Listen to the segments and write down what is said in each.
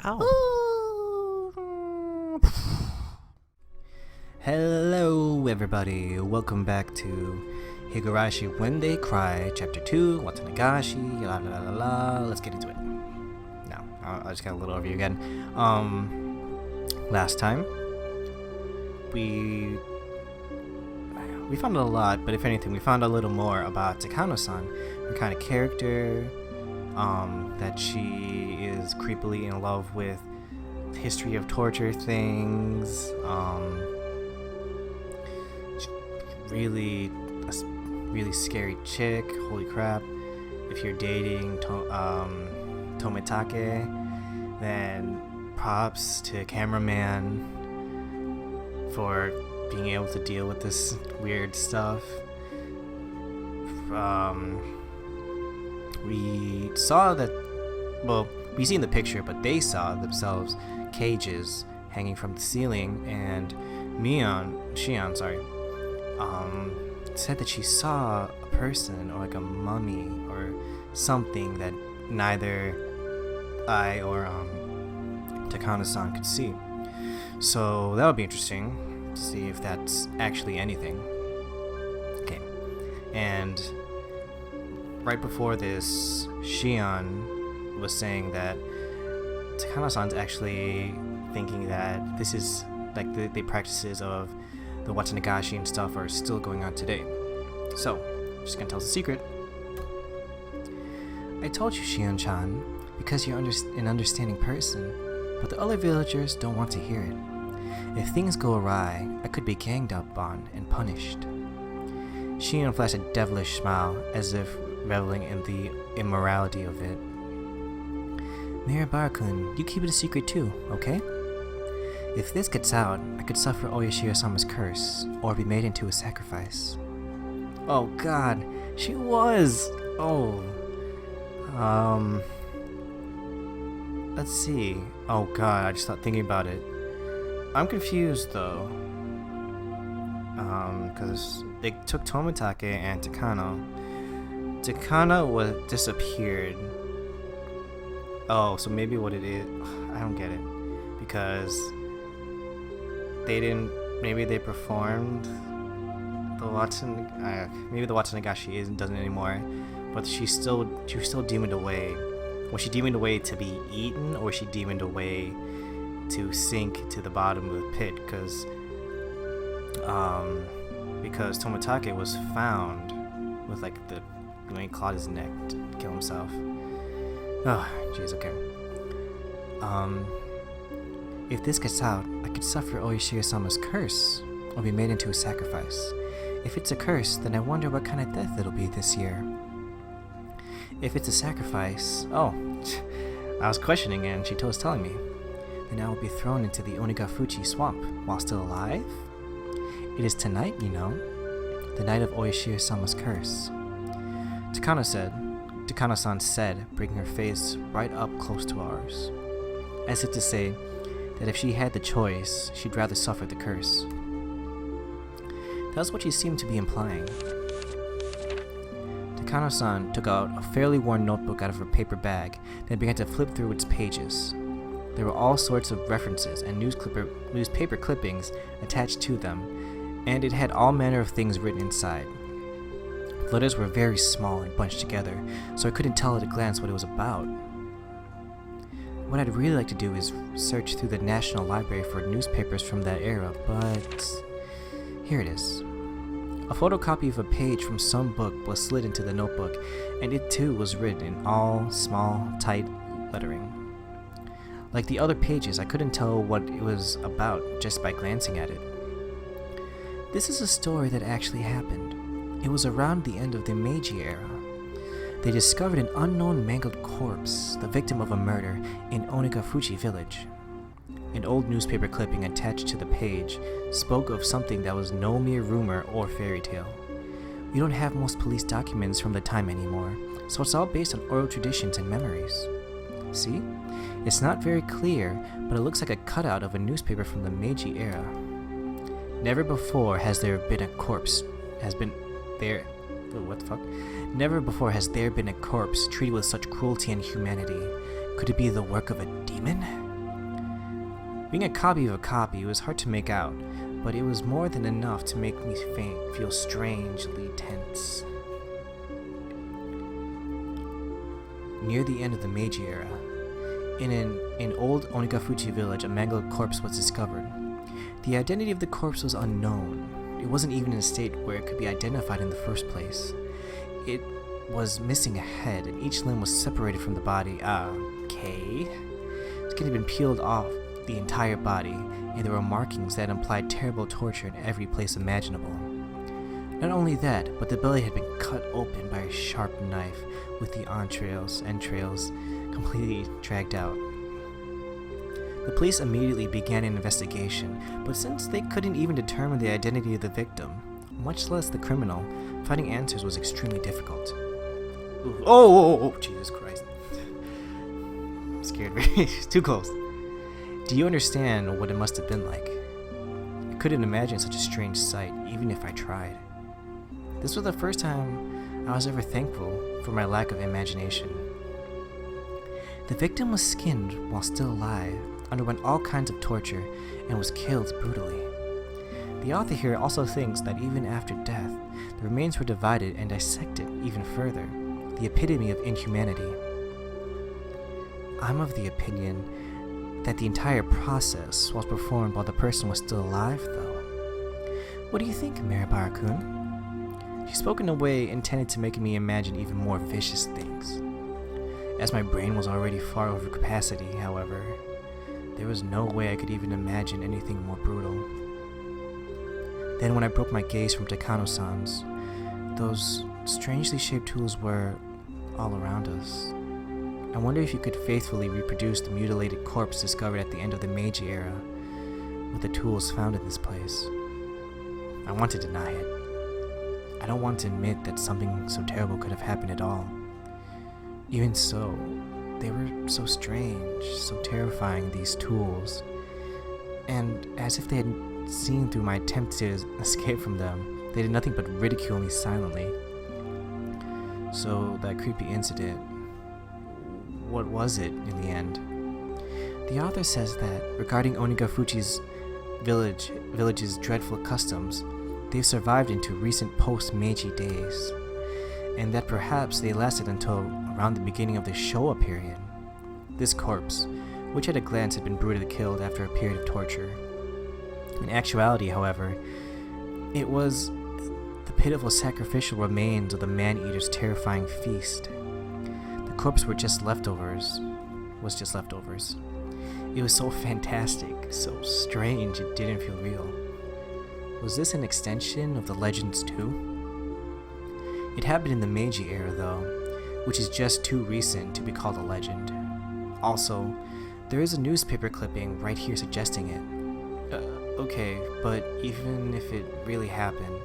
Ow. Hello everybody, welcome back to Higurashi When They Cry, Chapter 2, Watanagashi, la la la la. Let's get into it. No, I just got a little overview again. Last time, we found a lot, but if anything, we found a little more about Takano-san, her kind of character, that she is creepily in love with history of torture things, really scary chick, holy crap. If you're dating Tomitake, then props to cameraman for being able to deal with this weird stuff. We saw that, well, we see in the picture, but they saw themselves cages hanging from the ceiling, and Shion, said that she saw a person or like a mummy or something that neither I or Takano-san could see. So that would be interesting to see if that's actually anything. Okay, and right before this, Shion was saying that Takano-san's actually thinking that this is like the practices of the Watanagashi and stuff are still going on today. So, she's gonna tell us a secret. I told you, Shion-chan, because you're an understanding person, but the other villagers don't want to hear it. If things go awry, I could be ganged up on and punished. Shion flashed a devilish smile, as if reveling in the immorality of it. Mirabara-kun, you keep it a secret too, okay? If this gets out, I could suffer Oyashiro-sama's curse, or be made into a sacrifice. Oh god, she was! Oh. Let's see. Oh god, I just thought thinking about it. I'm confused though. Because they took Tomitake and Takano. Takano disappeared. Oh, so maybe what it is, I don't get it. Because maybe they performed the maybe the Watanagashi doesn't anymore, but she was still demoned away. Was she demoned away to be eaten, or was she demoned away to sink to the bottom of the pit? Because Tomitake was found with like when he clawed his neck to kill himself. Oh, jeez, okay. If this gets out, I could suffer Oyashiro-sama's curse, or be made into a sacrifice. If it's a curse, then I wonder what kind of death it'll be this year. If it's a sacrifice, oh, I was questioning and she was telling me, then I will be thrown into the Onigafuchi swamp while still alive? It is tonight, you know, the night of Oyashiro-sama's curse. Takano-san said, bringing her face right up close to ours, as if to say that if she had the choice, she'd rather suffer the curse. That's what she seemed to be implying. Takano-san took out a fairly worn notebook out of her paper bag, then began to flip through its pages. There were all sorts of references and newspaper clippings attached to them, and it had all manner of things written inside. The letters were very small and bunched together, so I couldn't tell at a glance what it was about. What I'd really like to do is search through the National Library for newspapers from that era, but here it is. A photocopy of a page from some book was slid into the notebook, and it too was written in all small, tight lettering. Like the other pages, I couldn't tell what it was about just by glancing at it. This is a story that actually happened. It was around the end of the Meiji era. They discovered an unknown mangled corpse, the victim of a murder, in Onigafuchi village. An old newspaper clipping attached to the page spoke of something that was no mere rumor or fairy tale. We don't have most police documents from the time anymore, so it's all based on oral traditions and memories. See? It's not very clear, but it looks like a cutout of a newspaper from the Meiji era. Never before has there been a corpse Oh, what the fuck? Never before has there been a corpse treated with such cruelty and humanity. Could it be the work of a demon? Being a copy of a copy, it was hard to make out, but it was more than enough to make me feel strangely tense. Near the end of the Meiji era, in an old Onigafuchi village, a mangled corpse was discovered. The identity of the corpse was unknown. It wasn't even in a state where it could be identified in the first place. It was missing a head, and each limb was separated from the body. Okay. Its skin had been peeled off the entire body, and there were markings that implied terrible torture in every place imaginable. Not only that, but the belly had been cut open by a sharp knife, with the entrails completely dragged out. The police immediately began an investigation, but since they couldn't even determine the identity of the victim, much less the criminal, finding answers was extremely difficult. Oh, Jesus Christ. I'm scared. It's too close. Do you understand what it must have been like? I couldn't imagine such a strange sight, even if I tried. This was the first time I was ever thankful for my lack of imagination. The victim was skinned while still alive, underwent all kinds of torture, and was killed brutally. The author here also thinks that even after death, the remains were divided and dissected even further, the epitome of inhumanity. I'm of the opinion that the entire process was performed while the person was still alive, though. What do you think, Maribara-kun? She spoke in a way intended to make me imagine even more vicious things. As my brain was already far over capacity, however, there was no way I could even imagine anything more brutal. Then when I broke my gaze from Takano-san's, those strangely shaped tools were all around us. I wonder if you could faithfully reproduce the mutilated corpse discovered at the end of the Meiji era with the tools found in this place. I want to deny it. I don't want to admit that something so terrible could have happened at all. Even so, they were so strange, so terrifying, these tools. And as if they had seen through my attempt to escape from them, they did nothing but ridicule me silently. So that creepy incident, what was it in the end? The author says that regarding Onigafuchi's village's dreadful customs, they've survived into recent post-Meiji days, and that perhaps they lasted until around the beginning of the Showa period. This corpse, which at a glance had been brutally killed after a period of torture. In actuality, however, it was the pitiful sacrificial remains of the man-eater's terrifying feast. The corpse was just leftovers. It was so fantastic, so strange, it didn't feel real. Was this an extension of the legends too? It happened in the Meiji era though, which is just too recent to be called a legend. Also, there is a newspaper clipping right here suggesting it. Okay, but even if it really happened,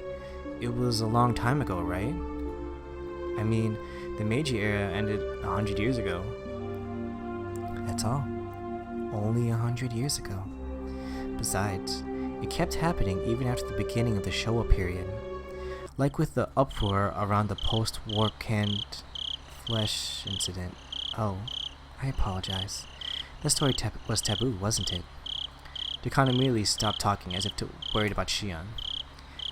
it was a long time ago, right? I mean, the Meiji era ended 100 years ago. That's all. Only 100 years ago. Besides, it kept happening even after the beginning of the Showa period. Like with the uproar around the post-war canned flesh incident. Oh, I apologize. That story was taboo, wasn't it? Takano immediately stopped talking as if worried about Shion.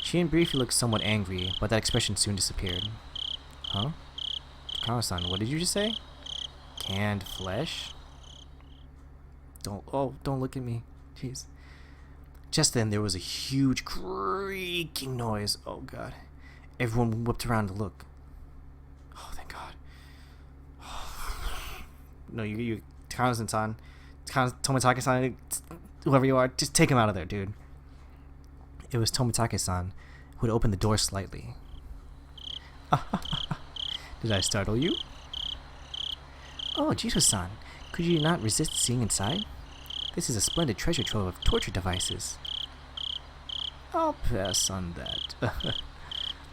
Shion briefly looked somewhat angry, but that expression soon disappeared. Huh? Takano-san, what did you just say? Canned flesh? Don't look at me. Jeez. Just then, there was a huge creaking noise. Oh, God. Everyone whipped around to look. Oh, thank God. No, you Takano-san, Tomitake-san, whoever you are, just take him out of there, dude. It was Tomitake-san who had opened the door slightly. Did I startle you? Oh, Jisoo-san, could you not resist seeing inside? This is a splendid treasure trove of torture devices. I'll pass on that.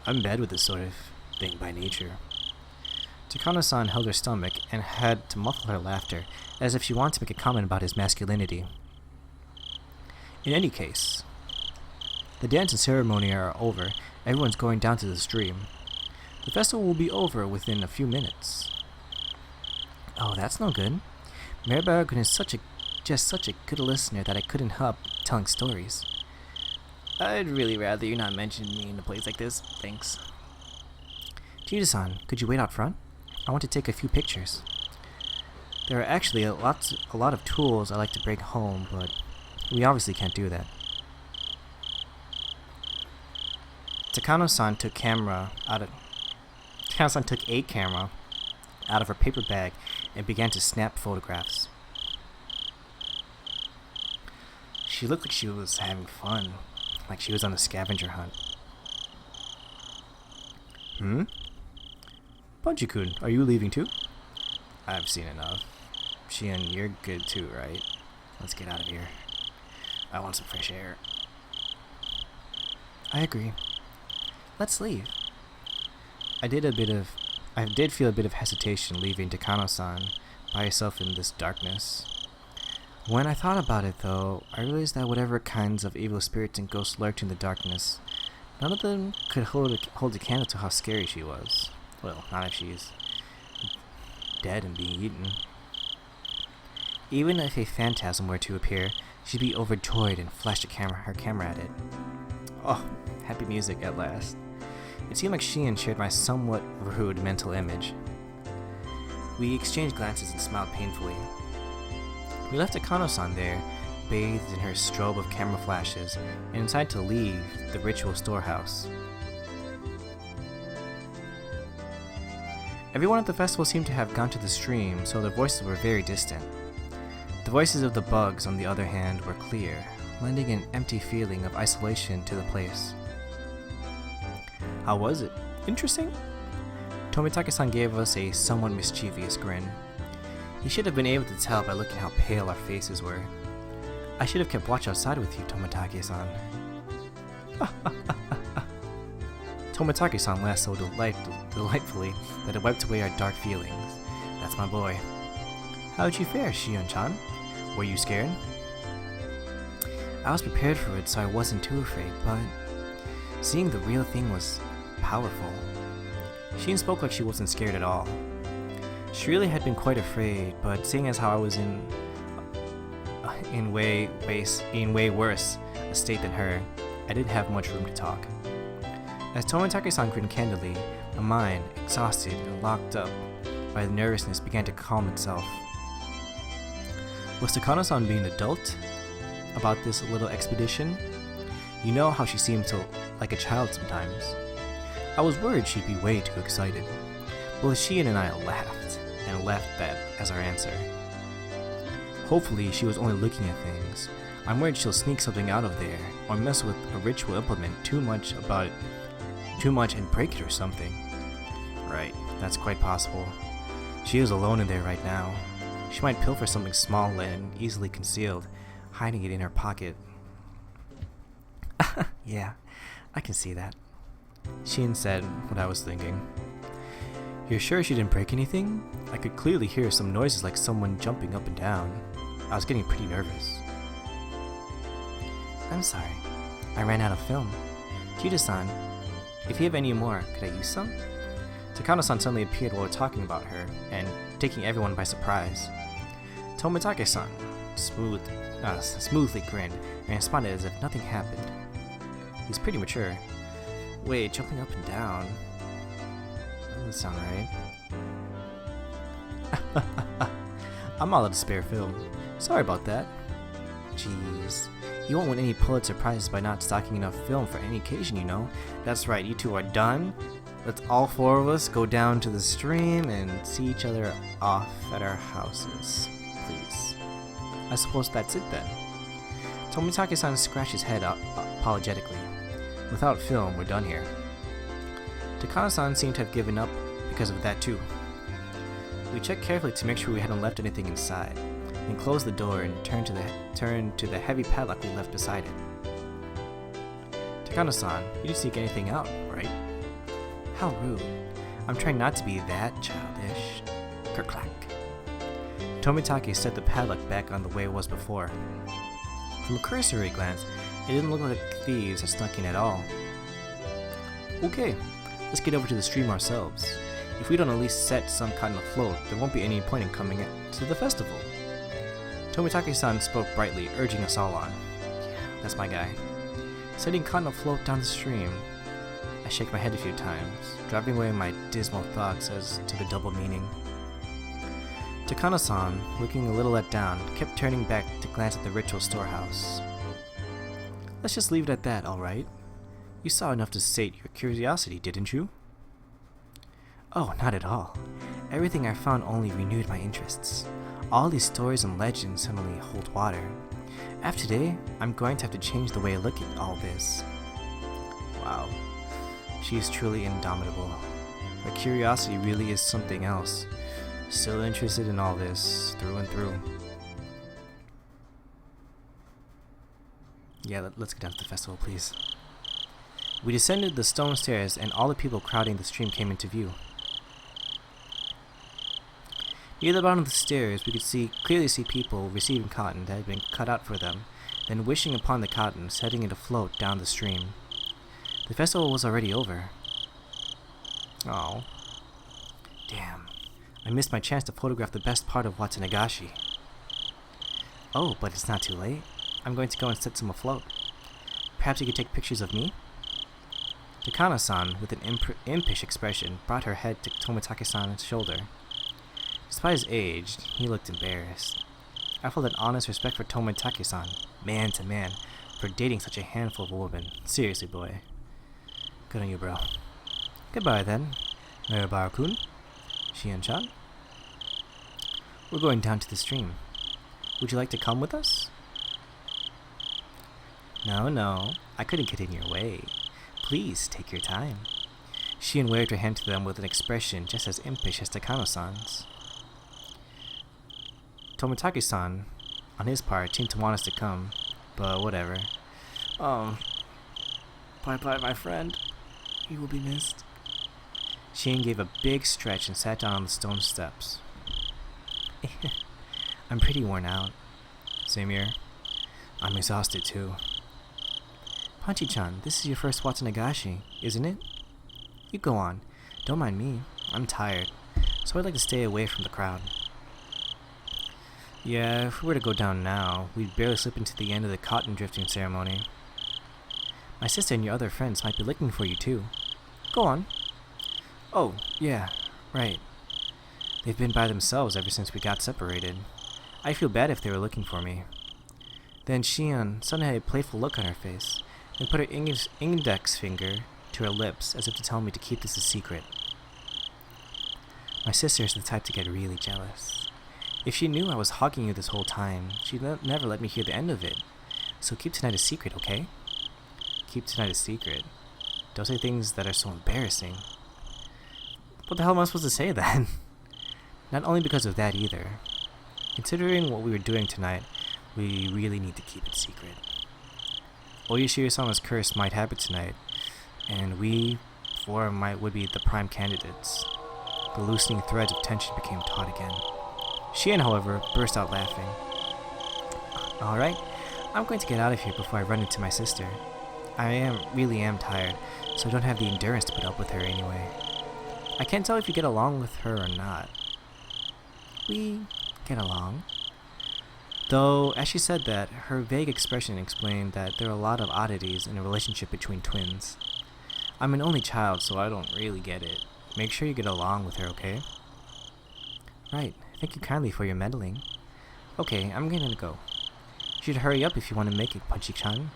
I'm bad with this sort of thing by nature. Takano-san held her stomach and had to muffle her laughter, as if she wanted to make a comment about his masculinity. In any case, the dance and ceremony are over. Everyone's going down to the stream. The festival will be over within a few minutes. Oh, that's no good. Maribel is just such a good listener that I couldn't help telling stories. I'd really rather you not mention me in a place like this, thanks. Ch.2-san, could you wait out front? I want to take a few pictures. There are actually a lot of tools I like to bring home, but we obviously can't do that. Takano-san took a camera out of her paper bag and began to snap photographs. She looked like she was having fun, like she was on a scavenger hunt. Punchy-kun, are you leaving too? I've seen enough. Shion, you're good too, right? Let's get out of here. I want some fresh air. I agree. Let's leave. I did feel a bit of hesitation leaving Takano-san by herself in this darkness. When I thought about it, though, I realized that whatever kinds of evil spirits and ghosts lurked in the darkness, none of them could hold a candle to how scary she was. Well, not if she's dead and being eaten. Even if a phantasm were to appear, she'd be overjoyed and flash her camera at it. Oh, happy music at last. It seemed like Shion shared my somewhat rude mental image. We exchanged glances and smiled painfully. We left Takano-san there, bathed in her strobe of camera flashes, and decided to leave the ritual storehouse. Everyone at the festival seemed to have gone to the stream, so their voices were very distant. The voices of the bugs, on the other hand, were clear, lending an empty feeling of isolation to the place. How was it? Interesting? Tomitake-san gave us a somewhat mischievous grin. He should have been able to tell by looking how pale our faces were. I should have kept watch outside with you, Tomitake-san. Tomitake-san laughed so delightfully that it wiped away our dark feelings. That's my boy. How'd you fare, Shion-chan? Were you scared? I was prepared for it, so I wasn't too afraid, but seeing the real thing was powerful. Shion spoke like she wasn't scared at all. She really had been quite afraid, but seeing as how I was in way worse a state than her, I didn't have much room to talk. As Tomitake-san grinned candidly, my mind, exhausted and locked up by the nervousness, began to calm itself. Was Takano-san being an adult about this little expedition? You know how she seemed like a child sometimes. I was worried she'd be way too excited. Both Shion and I laughed, and left that as our answer. Hopefully she was only looking at things. I'm worried she'll sneak something out of there, or mess with a ritual implement too much and break it or something. Right, that's quite possible. She is alone in there right now. She might pilfer something small and easily concealed, hiding it in her pocket. Yeah, I can see that. Shion said what I was thinking. You're sure she didn't break anything? I could clearly hear some noises like someone jumping up and down. I was getting pretty nervous. I'm sorry. I ran out of film. Ch.2-san, if you have any more, could I use some? Takano-san suddenly appeared while we were talking about her, and taking everyone by surprise. Tomitake-san smoothly grinned and responded as if nothing happened. He's pretty mature. Wait, jumping up and down? That doesn't sound right. I'm all out of spare film. Sorry about that. Jeez. You won't win any Pulitzer prizes by not stocking enough film for any occasion, you know. That's right, you two are done. Let's all four of us go down to the stream and see each other off at our houses, please. I suppose that's it then. Tomitake-san scratched his head up apologetically. Without film, we're done here. Takano-san seemed to have given up because of that too. We checked carefully to make sure we hadn't left anything inside, then closed the door and turned to the heavy padlock we left beside it. Takano-san, you didn't sneak anything out, right? How rude. I'm trying not to be that childish. Kerclack. Tomitake set the padlock back on the way it was before. From a cursory glance, it didn't look like thieves had snuck in at all. Okay, Let's get over to the stream ourselves. If we don't at least set some cotton afloat, there won't be any point in coming to the festival. Tomitake-san spoke brightly, urging us all on. Yeah, that's my guy. Setting cotton afloat down the stream. I shake my head a few times, driving away my dismal thoughts as to the double meaning. Takano-san, looking a little let down, kept turning back to glance at the ritual storehouse. Let's just leave it at that, alright? You saw enough to sate your curiosity, didn't you? Oh, not at all. Everything I found only renewed my interests. All these stories and legends suddenly hold water. After today, I'm going to have to change the way I look at all this. Wow. She is truly indomitable. Her curiosity really is something else. Still interested in all this, through and through. Yeah, let's get down to the festival, please. We descended the stone stairs, and all the people crowding the stream came into view. Near the bottom of the stairs, we could clearly see people receiving cotton that had been cut out for them, then wishing upon the cotton, setting it afloat down the stream. The festival was already over. Oh, damn. I missed my chance to photograph the best part of Watanagashi. Oh, but it's not too late. I'm going to go and set some afloat. Perhaps you could take pictures of me? Takano-san, with an impish expression, brought her head to Tomitake-san's shoulder. Despite his age, he looked embarrassed. I felt an honest respect for Tomitake-san, man to man, for dating such a handful of a woman. Seriously, boy. Good on you, bro. Goodbye, then. Mirabaru-kun? Shion-chan? We're going down to the stream. Would you like to come with us? No, I couldn't get in your way. Please, take your time. Shion waved her hand to them with an expression just as impish as Takano-san's. Tomitake-san, on his part, seemed to want us to come, but whatever. Bye-bye, my friend. You will be missed. Shion gave a big stretch and sat down on the stone steps. I'm pretty worn out. Same here. I'm exhausted too. Punchy-chan, this is your first Watanagashi, isn't it? You go on. Don't mind me. I'm tired, so I'd like to stay away from the crowd. Yeah, if we were to go down now, we'd barely slip into the end of the cotton drifting ceremony. My sister and your other friends might be looking for you too. Go on. Oh, yeah, right. They've been by themselves ever since we got separated. I feel bad if they were looking for me. Then Shion suddenly had a playful look on her face, and put her index finger to her lips as if to tell me to keep this a secret. My sister is the type to get really jealous. If she knew I was hogging you this whole time, she'd never let me hear the end of it. So keep tonight a secret, okay? Keep tonight a secret. Don't say things that are so embarrassing. What the hell am I supposed to say then? Not only because of that either. Considering what we were doing tonight, we really need to keep it secret. Oyashiro-sama's curse might happen tonight, and we four would be the prime candidates. The loosening threads of tension became taut again. Shion, however, burst out laughing. Alright, I'm going to get out of here before I run into my sister. I really am tired, so I don't have the endurance to put up with her anyway. I can't tell if you get along with her or not. We get along. Though, as she said that, her vague expression explained that there are a lot of oddities in a relationship between twins. I'm an only child, so I don't really get it. Make sure you get along with her, okay? Right. Thank you kindly for your meddling. Okay, I'm gonna go. You should hurry up if you want to make it, Punchy-chan.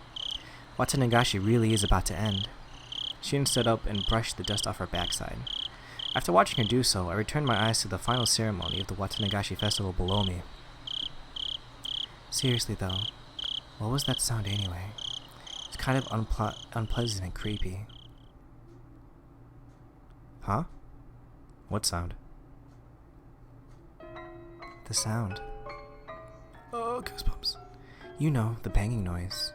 Watanagashi really is about to end. Shion stood up and brushed the dust off her backside. After watching her do so, I returned my eyes to the final ceremony of the Watanagashi festival below me. Seriously though, what was that sound anyway? It's kind of unpleasant and creepy. Huh? What sound? The sound. Oh, goosebumps. You know, the banging noise.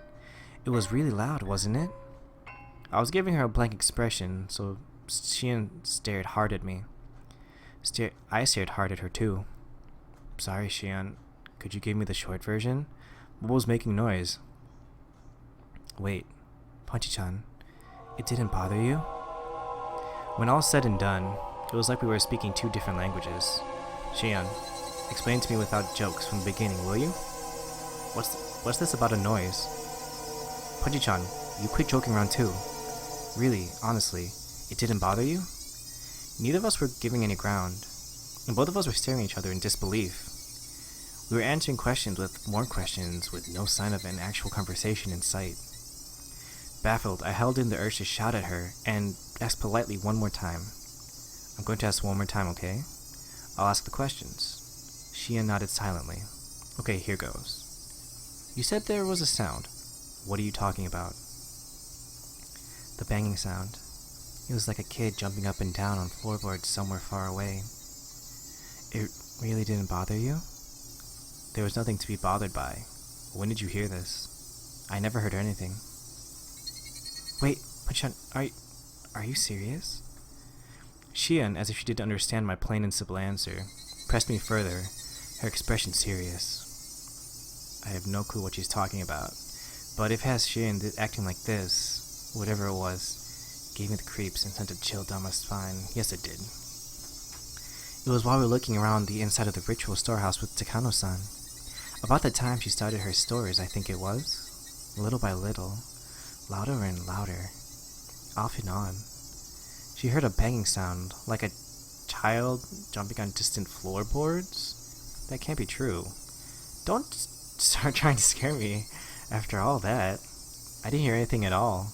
It was really loud, wasn't it? I was giving her a blank expression, so Shion stared hard at me. I stared hard at her too. Sorry, Shion. Could you give me the short version? What was making noise? Wait, Punchy-chan, it didn't bother you? When all said and done, it was like we were speaking two different languages. Shion, explain to me without jokes from the beginning, will you? What's this about a noise? Punchy-chan, you quit joking around too. Really, honestly, it didn't bother you? Neither of us were giving any ground, and both of us were staring at each other in disbelief. We were answering questions with more questions with no sign of an actual conversation in sight. Baffled, I held in the urge to shout at her and ask politely one more time. I'm going to ask one more time, okay? I'll ask the questions. Shion nodded silently. Okay, here goes. You said there was a sound. What are you talking about? The banging sound. It was like a kid jumping up and down on floorboards somewhere far away. It really didn't bother you? There was nothing to be bothered by. When did you hear this? I never heard anything. Wait, Punchy, are you serious? Shion, as if she didn't understand my plain and simple answer, pressed me further, her expression serious. I have no clue what she's talking about, but if it has Shion acting like this, whatever it was, gave me the creeps and sent a chill down my spine. Yes, it did. It was while we were looking around the inside of the ritual storehouse with Takano-san. About the time she started her stories, I think it was. Little by little, louder and louder, off and on. She heard a banging sound, like a child jumping on distant floorboards. That can't be true. Don't start trying to scare me after all that. I didn't hear anything at all.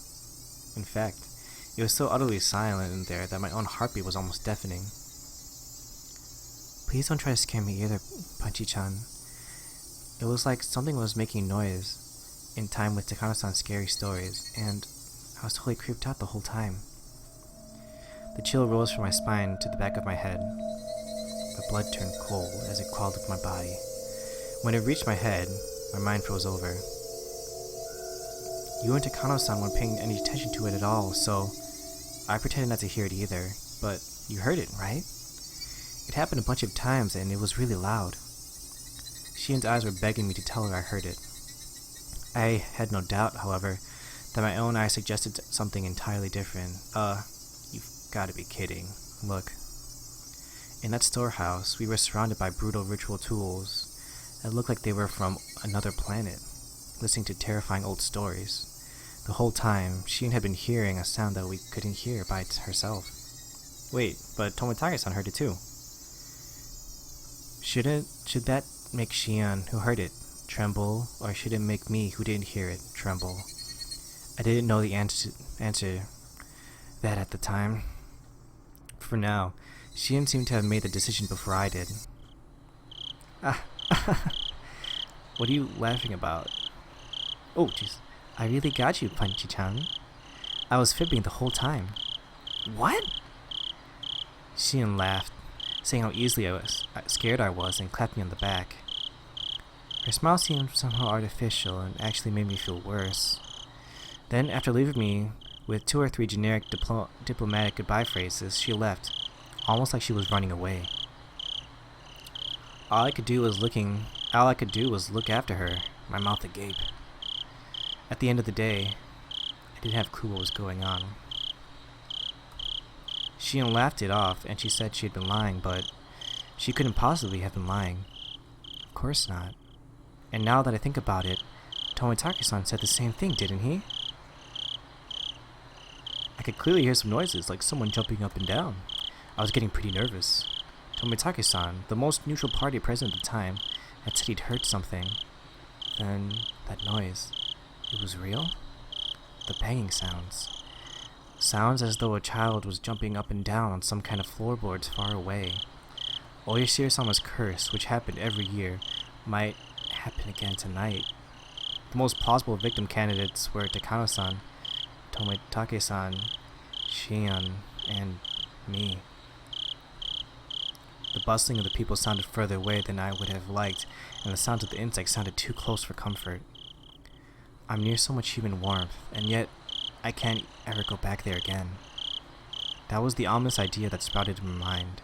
In fact, it was so utterly silent in there that my own heartbeat was almost deafening. Please don't try to scare me either, Punchy-chan. It was like something was making noise in time with Takano-san's scary stories, and I was totally creeped out the whole time. The chill rose from my spine to the back of my head. The blood turned cold as it crawled up my body. When it reached my head, my mind froze over. You and Takano-san weren't paying any attention to it at all, so I pretended not to hear it either, but you heard it, right? It happened a bunch of times and it was really loud. Shion's eyes were begging me to tell her I heard it. I had no doubt, however, that my own eyes suggested something entirely different. You've gotta be kidding. Look. In that storehouse, we were surrounded by brutal ritual tools that looked like they were from another planet, listening to terrifying old stories. The whole time, Shion had been hearing a sound that we couldn't hear by herself. Wait, but Tomitake-san heard it too. Should that make Shion, who heard it, tremble, or should it make me, who didn't hear it, tremble? I didn't know the answer that at the time. For now, Shion seemed to have made the decision before I did. What are you laughing about? Oh, jeez. I really got you, Punchy-chan. I was fibbing the whole time. What? Shion laughed, saying how easily scared I was, and clapped me on the back. Her smile seemed somehow artificial and actually made me feel worse. Then, after leaving me with 2 or 3 generic diplomatic goodbye phrases, she left, almost like she was running away. All I could do was look after her, my mouth agape. At the end of the day, I didn't have a clue what was going on. Shion laughed it off, and she said she had been lying, but she couldn't possibly have been lying. Of course not. And now that I think about it, Tomitake-san said the same thing, didn't he? I could clearly hear some noises, like someone jumping up and down. I was getting pretty nervous. Tomitake-san, the most neutral party present at the time, had said he'd heard something. Then, that noise. It was real? The banging sounds. Sounds as though a child was jumping up and down on some kind of floorboards far away. Oyashiro-sama's curse, which happened every year, might happen again tonight. The most plausible victim candidates were Takano-san, Tomitake-san, Shion, and me. The bustling of the people sounded further away than I would have liked, and the sounds of the insects sounded too close for comfort. I'm near so much human warmth, and yet I can't ever go back there again. That was the ominous idea that sprouted in my mind.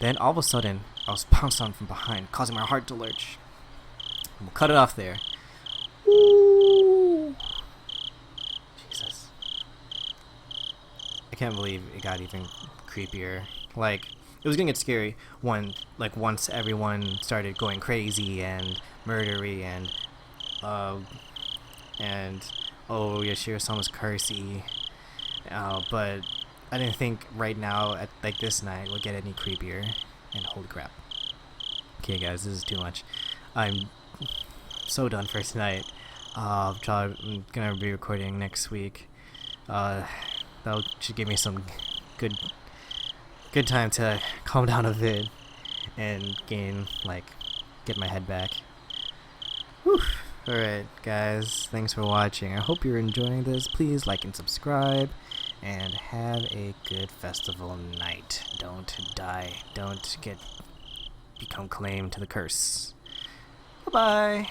Then, all of a sudden, I was pounced on from behind, causing my heart to lurch. We'll cut it off there. Ooh. Jesus. I can't believe it got even creepier. Like, it was gonna get scary once everyone started going crazy and murdery and oh, Yashiro-sama's cursey. But I didn't think right now at like this night would get any creepier. And holy crap. Okay, guys, this is too much. I'm so done for tonight. I'm gonna be recording next week. That should give me some good time to calm down a bit and get my head back. Whew. Alright, guys, thanks for watching. I hope you're enjoying this. Please like and subscribe, and have a good festival night. Don't die. Don't become claimed to the curse. Bye-bye.